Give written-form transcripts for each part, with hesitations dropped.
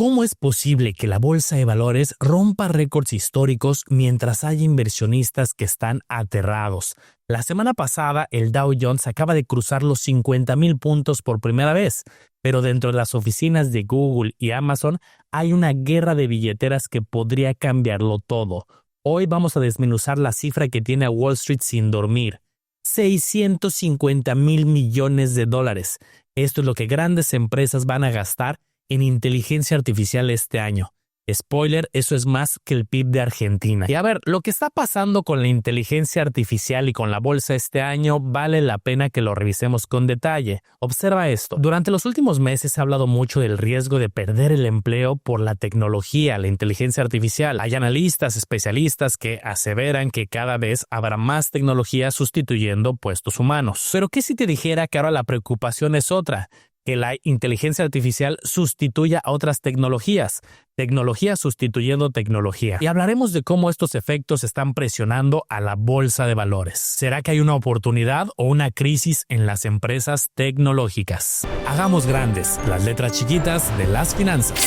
¿Cómo es posible que la bolsa de valores rompa récords históricos mientras hay inversionistas que están aterrados? La semana pasada, el Dow Jones acaba de cruzar los 50,000 puntos por primera vez, pero dentro de las oficinas de Google y Amazon hay una guerra de billeteras que podría cambiarlo todo. Hoy vamos a desmenuzar la cifra que tiene a Wall Street sin dormir. 650,000 millones de dólares. Esto es lo que grandes empresas van a gastar en inteligencia artificial este año. Spoiler, eso es más que el PIB de Argentina. Y a ver, lo que está pasando con la inteligencia artificial y con la bolsa este año vale la pena que lo revisemos con detalle. Observa esto. Durante los últimos meses se ha hablado mucho del riesgo de perder el empleo por la tecnología, la inteligencia artificial. Hay analistas, especialistas que aseveran que cada vez habrá más tecnología sustituyendo puestos humanos. Pero ¿qué si te dijera que ahora la preocupación es otra? Que la inteligencia artificial sustituya a otras tecnologías, tecnología sustituyendo tecnología. Y hablaremos de cómo estos efectos están presionando a la bolsa de valores. ¿Será que hay una oportunidad o una crisis en las empresas tecnológicas? Hagamos grandes las letras chiquitas de las finanzas.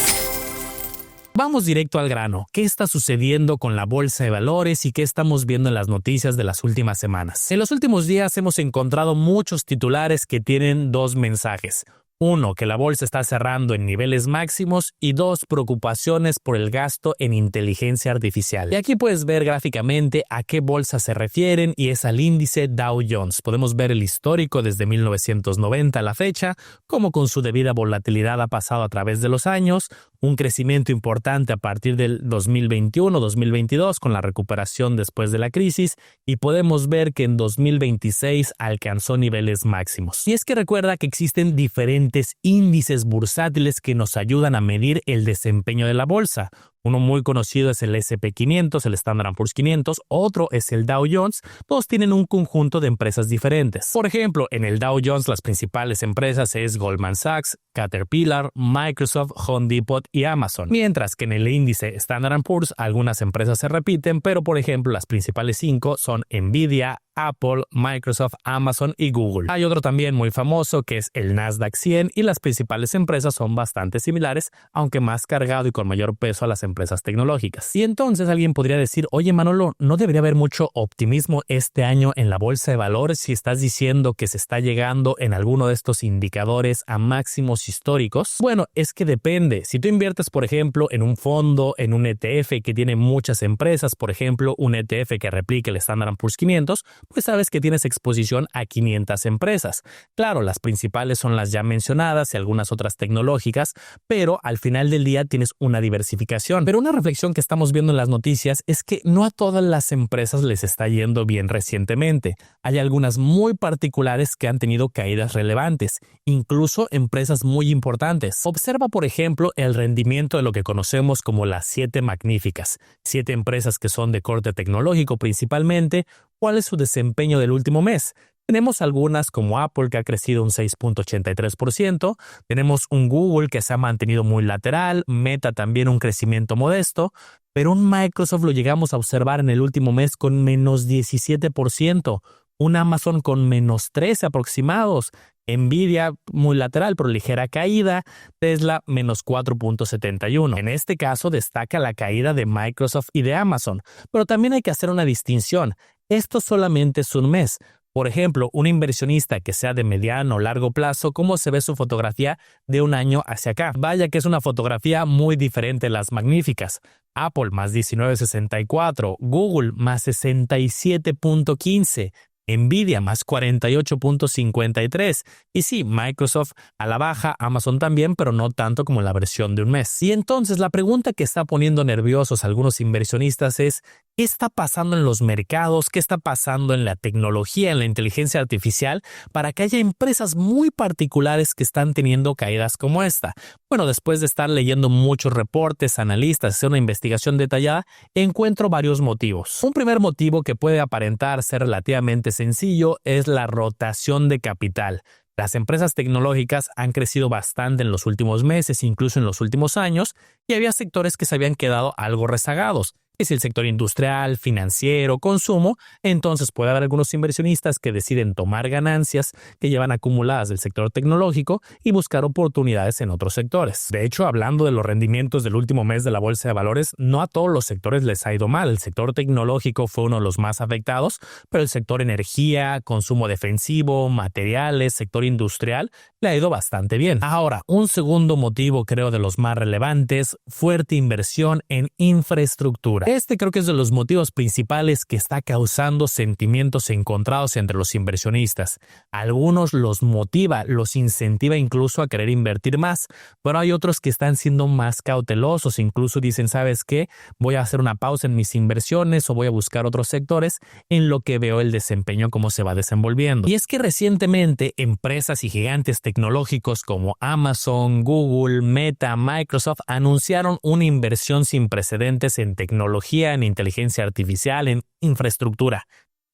Vamos directo al grano. ¿Qué está sucediendo con la bolsa de valores y qué estamos viendo en las noticias de las últimas semanas? En los últimos días hemos encontrado muchos titulares que tienen dos mensajes. Uno, que la bolsa está cerrando en niveles máximos y dos, preocupaciones por el gasto en inteligencia artificial. Y aquí puedes ver gráficamente a qué bolsa se refieren y es al índice Dow Jones. Podemos ver el histórico desde 1990 a la fecha, cómo con su debida volatilidad ha pasado a través de los años, un crecimiento importante a partir del 2021-2022 con la recuperación después de la crisis y podemos ver que en 2026 alcanzó niveles máximos. Y es que recuerda que existen diferentes índices bursátiles que nos ayudan a medir el desempeño de la bolsa. Uno muy conocido es el S&P 500, el Standard & Poor's 500, otro es el Dow Jones. Todos tienen un conjunto de empresas diferentes. Por ejemplo, en el Dow Jones las principales empresas es Goldman Sachs, Caterpillar, Microsoft, Home Depot y Amazon. Mientras que en el índice Standard & Poor's algunas empresas se repiten, pero por ejemplo las principales 5 son Nvidia, Apple, Microsoft, Amazon y Google. Hay otro también muy famoso que es el Nasdaq 100 y las principales empresas son bastante similares, aunque más cargado y con mayor peso a las empresas tecnológicas. Y entonces alguien podría decir, oye Manolo, ¿no debería haber mucho optimismo este año en la bolsa de valores si estás diciendo que se está llegando en alguno de estos indicadores a máximos históricos? Bueno, es que depende. Si tú inviertes, por ejemplo, en un fondo, en un ETF que tiene muchas empresas, por ejemplo, un ETF que replique el Standard & Poor's 500, pues sabes que tienes exposición a 500 empresas. Claro, las principales son las ya mencionadas y algunas otras tecnológicas, pero al final del día tienes una diversificación. Pero una reflexión que estamos viendo en las noticias es que no a todas las empresas les está yendo bien recientemente. Hay algunas muy particulares que han tenido caídas relevantes, incluso empresas muy importantes. Observa, por ejemplo, el rendimiento de lo que conocemos como las 7 magníficas. 7 empresas que son de corte tecnológico principalmente. ¿Cuál es su desempeño del último mes? Tenemos algunas como Apple que ha crecido un 6.83%, tenemos un Google que se ha mantenido muy lateral, Meta también un crecimiento modesto, pero un Microsoft lo llegamos a observar en el último mes con menos 17%, un Amazon con menos 13 aproximados, Nvidia muy lateral pero ligera caída, Tesla menos 4.71. En este caso destaca la caída de Microsoft y de Amazon, pero también hay que hacer una distinción. Esto solamente es un mes. Por ejemplo, un inversionista que sea de mediano o largo plazo, ¿cómo se ve su fotografía de un año hacia acá? Vaya que es una fotografía muy diferente de las magníficas. Apple más 19.64, Google más 67.15, Nvidia más 48.53 y sí, Microsoft a la baja, Amazon también, pero no tanto como la versión de un mes. Y entonces la pregunta que está poniendo nerviosos a algunos inversionistas es ¿qué está pasando en los mercados? ¿Qué está pasando en la tecnología, en la inteligencia artificial para que haya empresas muy particulares que están teniendo caídas como esta? Bueno, después de estar leyendo muchos reportes, analistas, hacer una investigación detallada, encuentro varios motivos. Un primer motivo que puede aparentar ser relativamente sencillo es la rotación de capital. Las empresas tecnológicas han crecido bastante en los últimos meses, incluso en los últimos años, y había sectores que se habían quedado algo rezagados. que si el sector industrial, financiero, consumo, entonces puede haber algunos inversionistas que deciden tomar ganancias que llevan acumuladas del sector tecnológico y buscar oportunidades en otros sectores. De hecho, hablando de los rendimientos del último mes de la bolsa de valores, no a todos los sectores les ha ido mal. El sector tecnológico fue uno de los más afectados, pero el sector energía, consumo defensivo, materiales, sector industrial, le ha ido bastante bien. Ahora, un segundo motivo, creo de los más relevantes, fuerte inversión en infraestructura. Este creo que es de los motivos principales que está causando sentimientos encontrados entre los inversionistas. Algunos los motiva, los incentiva incluso a querer invertir más, pero hay otros que están siendo más cautelosos, incluso dicen, ¿sabes qué? Voy a hacer una pausa en mis inversiones o voy a buscar otros sectores en lo que veo el desempeño cómo se va desenvolviendo. Y es que recientemente empresas y gigantes tecnológicos como Amazon, Google, Meta, Microsoft anunciaron una inversión sin precedentes en tecnología, en inteligencia artificial, en infraestructura.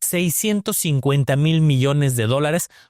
$650,000 millones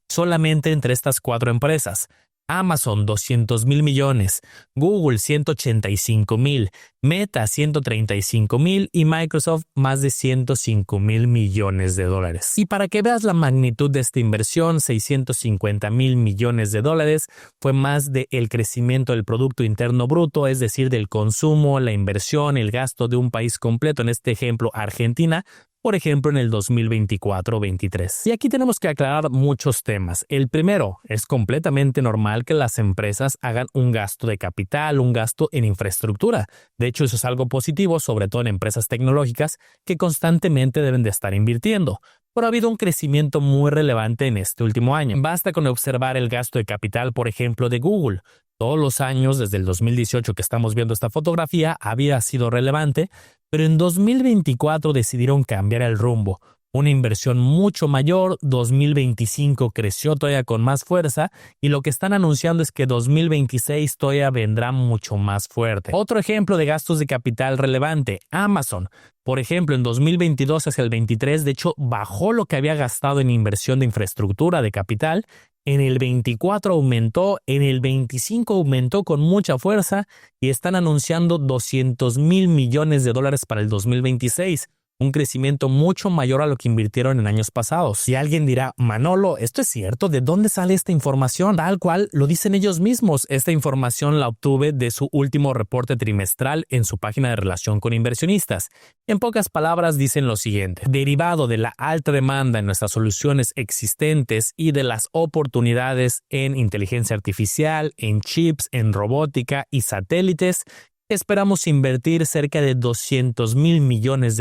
solamente entre estas 4 empresas. Amazon 200,000 millones, Google 185,000, Meta 135,000 y Microsoft más de $105,000 millones. Y para que veas la magnitud de esta inversión, $650,000 millones fue más del crecimiento del Producto Interno Bruto, es decir, del consumo, la inversión, el gasto de un país completo, en este ejemplo Argentina, por ejemplo, en el 2024-23. Y aquí tenemos que aclarar muchos temas. El primero, es completamente normal que las empresas hagan un gasto de capital, un gasto en infraestructura. De hecho, eso es algo positivo, sobre todo en empresas tecnológicas que constantemente deben de estar invirtiendo. Pero ha habido un crecimiento muy relevante en este último año. Basta con observar el gasto de capital, por ejemplo, de Google. Todos los años, desde el 2018 que estamos viendo esta fotografía, había sido relevante, pero en 2024 decidieron cambiar el rumbo. Una inversión mucho mayor, 2025 creció todavía con más fuerza y lo que están anunciando es que 2026 todavía vendrá mucho más fuerte. Otro ejemplo de gastos de capital relevante, Amazon. Por ejemplo, en 2022 hacia el 23, de hecho, bajó lo que había gastado en inversión de infraestructura de capital. En el 24 aumentó, en el 25 aumentó con mucha fuerza y están anunciando $200,000 millones para el 2026. Un crecimiento mucho mayor a lo que invirtieron en años pasados. Y alguien dirá, Manolo, ¿esto es cierto? ¿De dónde sale esta información? Tal cual lo dicen ellos mismos. Esta información la obtuve de su último reporte trimestral en su página de relación con inversionistas. En pocas palabras dicen lo siguiente. Derivado de la alta demanda en nuestras soluciones existentes y de las oportunidades en inteligencia artificial, en chips, en robótica y satélites, esperamos invertir cerca de $200,000 millones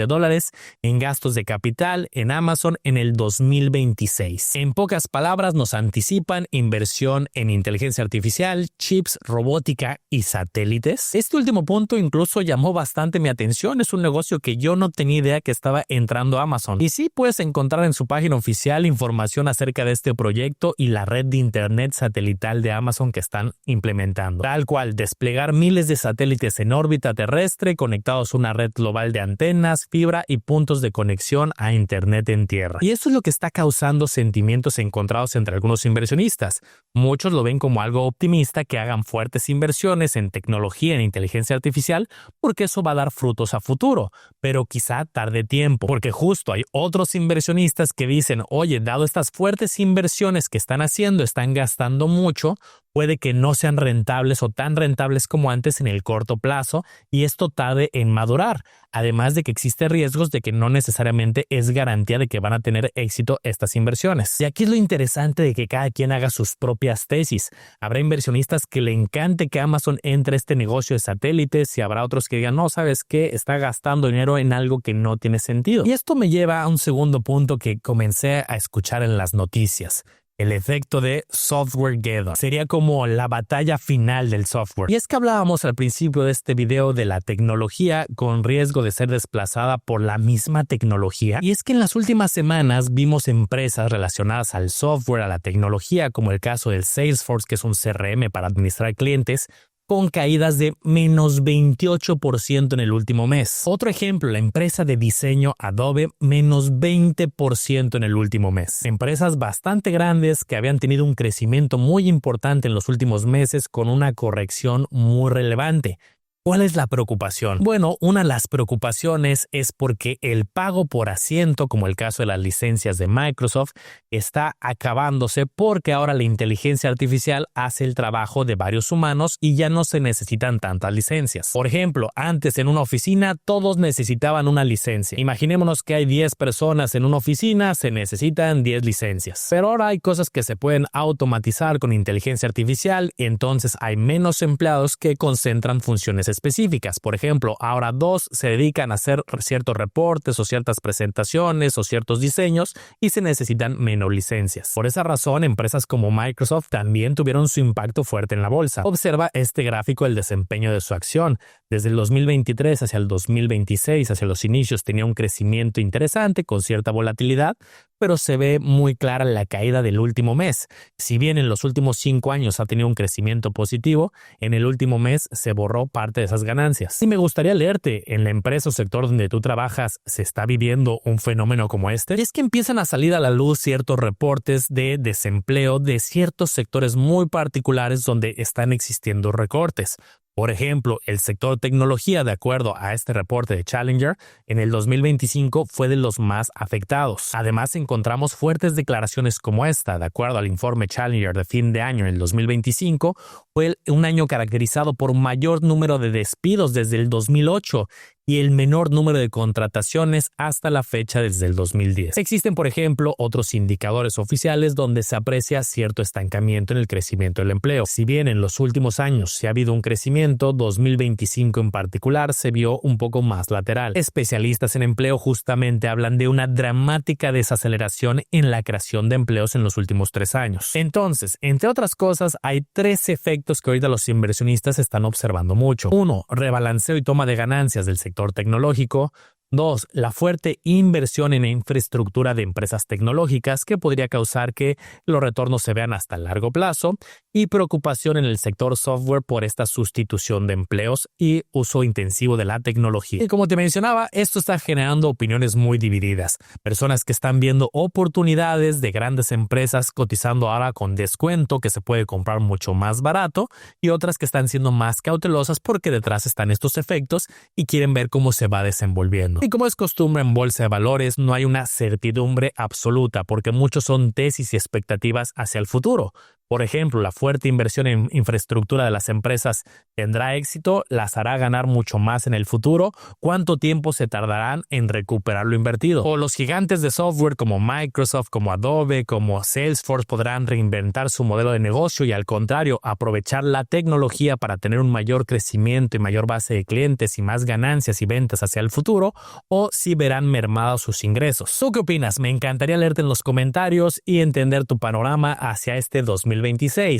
en gastos de capital en Amazon en el 2026. En pocas palabras, nos anticipan inversión en inteligencia artificial, chips, robótica y satélites. Este último punto incluso llamó bastante mi atención. Es un negocio que yo no tenía idea que estaba entrando a Amazon. Y sí puedes encontrar en su página oficial información acerca de este proyecto y la red de internet satelital de Amazon que están implementando. Tal cual, desplegar miles de satélites en órbita terrestre conectados a una red global de antenas, fibra y puntos de conexión a internet en tierra. Y esto es lo que está causando sentimientos encontrados entre algunos inversionistas. Muchos lo ven como algo optimista que hagan fuertes inversiones en tecnología, en inteligencia artificial, porque eso va a dar frutos a futuro, pero quizá tarde tiempo, porque justo hay otros inversionistas que dicen, oye, dado estas fuertes inversiones que están haciendo, están gastando mucho, puede que no sean rentables o tan rentables como antes en el corto plazo y esto tarde en madurar. Además de que existen riesgos de que no necesariamente es garantía de que van a tener éxito estas inversiones. Y aquí es lo interesante de que cada quien haga sus propias tesis. Habrá inversionistas que le encante que Amazon entre a este negocio de satélites y habrá otros que digan, no, ¿sabes qué? Está gastando dinero en algo que no tiene sentido. Y esto me lleva a un segundo punto que comencé a escuchar en las noticias. El efecto de Softwaregeddon. Sería como la batalla final del software. Y es que hablábamos al principio de este video de la tecnología con riesgo de ser desplazada por la misma tecnología. Y es que en las últimas semanas vimos empresas relacionadas al software, a la tecnología, como el caso del Salesforce, que es un CRM para administrar clientes, con caídas de menos 28% en el último mes. Otro ejemplo, la empresa de diseño Adobe, menos 20% en el último mes. Empresas bastante grandes que habían tenido un crecimiento muy importante en los últimos meses con una corrección muy relevante. ¿Cuál es la preocupación? Bueno, una de las preocupaciones es porque el pago por asiento, como el caso de las licencias de Microsoft, está acabándose porque ahora la inteligencia artificial hace el trabajo de varios humanos y ya no se necesitan tantas licencias. Por ejemplo, antes en una oficina todos necesitaban una licencia. Imaginémonos que hay 10 personas en una oficina, se necesitan 10 licencias. Pero ahora hay cosas que se pueden automatizar con inteligencia artificial y entonces hay menos empleados que concentran funciones específicas. Por ejemplo, ahora 2 se dedican a hacer ciertos reportes o ciertas presentaciones o ciertos diseños y se necesitan menos licencias. Por esa razón, empresas como Microsoft también tuvieron su impacto fuerte en la bolsa. Observa este gráfico del desempeño de su acción. Desde el 2023 hacia el 2026, hacia los inicios, tenía un crecimiento interesante con cierta volatilidad, pero se ve muy clara la caída del último mes. Si bien en los últimos 5 años ha tenido un crecimiento positivo, en el último mes se borró parte de esas ganancias. Y me gustaría leerte, en la empresa o sector donde tú trabajas, ¿se está viviendo un fenómeno como este? Y es que empiezan a salir a la luz ciertos reportes de desempleo de ciertos sectores muy particulares donde están existiendo recortes. Por ejemplo, el sector tecnología, de acuerdo a este reporte de Challenger, en el 2025 fue de los más afectados. Además, encontramos fuertes declaraciones como esta. De acuerdo al informe Challenger de fin de año en el 2025, fue un año caracterizado por un mayor número de despidos desde el 2008 y el menor número de contrataciones hasta la fecha desde el 2010. Existen, por ejemplo, otros indicadores oficiales donde se aprecia cierto estancamiento en el crecimiento del empleo. Si bien en los últimos años se ha habido un crecimiento, 2025 en particular se vio un poco más lateral. Especialistas en empleo justamente hablan de una dramática desaceleración en la creación de empleos en los últimos 3 años. Entonces, entre otras cosas, hay 3 efectos que ahorita los inversionistas están observando mucho. 1. Rebalanceo y toma de ganancias del sector tecnológico. 2. La fuerte inversión en infraestructura de empresas tecnológicas que podría causar que los retornos se vean hasta largo plazo y preocupación en el sector software por esta sustitución de empleos y uso intensivo de la tecnología. Y como te mencionaba, esto está generando opiniones muy divididas. Personas que están viendo oportunidades de grandes empresas cotizando ahora con descuento que se puede comprar mucho más barato y otras que están siendo más cautelosas porque detrás están estos efectos y quieren ver cómo se va desenvolviendo. Y como es costumbre en bolsa de valores, no hay una certidumbre absoluta porque muchos son tesis y expectativas hacia el futuro. Por ejemplo, la fuerte inversión en infraestructura de las empresas tendrá éxito, las hará ganar mucho más en el futuro, cuánto tiempo se tardarán en recuperar lo invertido. O los gigantes de software como Microsoft, como Adobe, como Salesforce podrán reinventar su modelo de negocio y al contrario, aprovechar la tecnología para tener un mayor crecimiento y mayor base de clientes y más ganancias y ventas hacia el futuro, o si verán mermados sus ingresos. ¿Tú qué opinas? Me encantaría leerte en los comentarios y entender tu panorama hacia este 2026.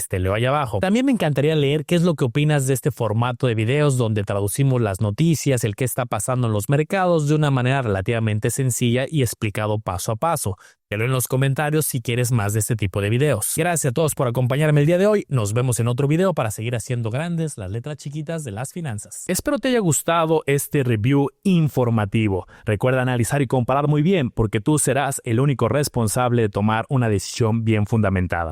Te leo ahí abajo. También me encantaría leer qué es lo que opinas de este formato de videos donde traducimos las noticias, el qué está pasando en los mercados de una manera relativamente sencilla y explicado paso a paso. Te leo en los comentarios si quieres más de este tipo de videos. Gracias a todos por acompañarme el día de hoy. Nos vemos en otro video para seguir haciendo grandes las letras chiquitas de las finanzas. Espero te haya gustado este review informativo. Recuerda analizar y comparar muy bien porque tú serás el único responsable de tomar una decisión bien fundamentada.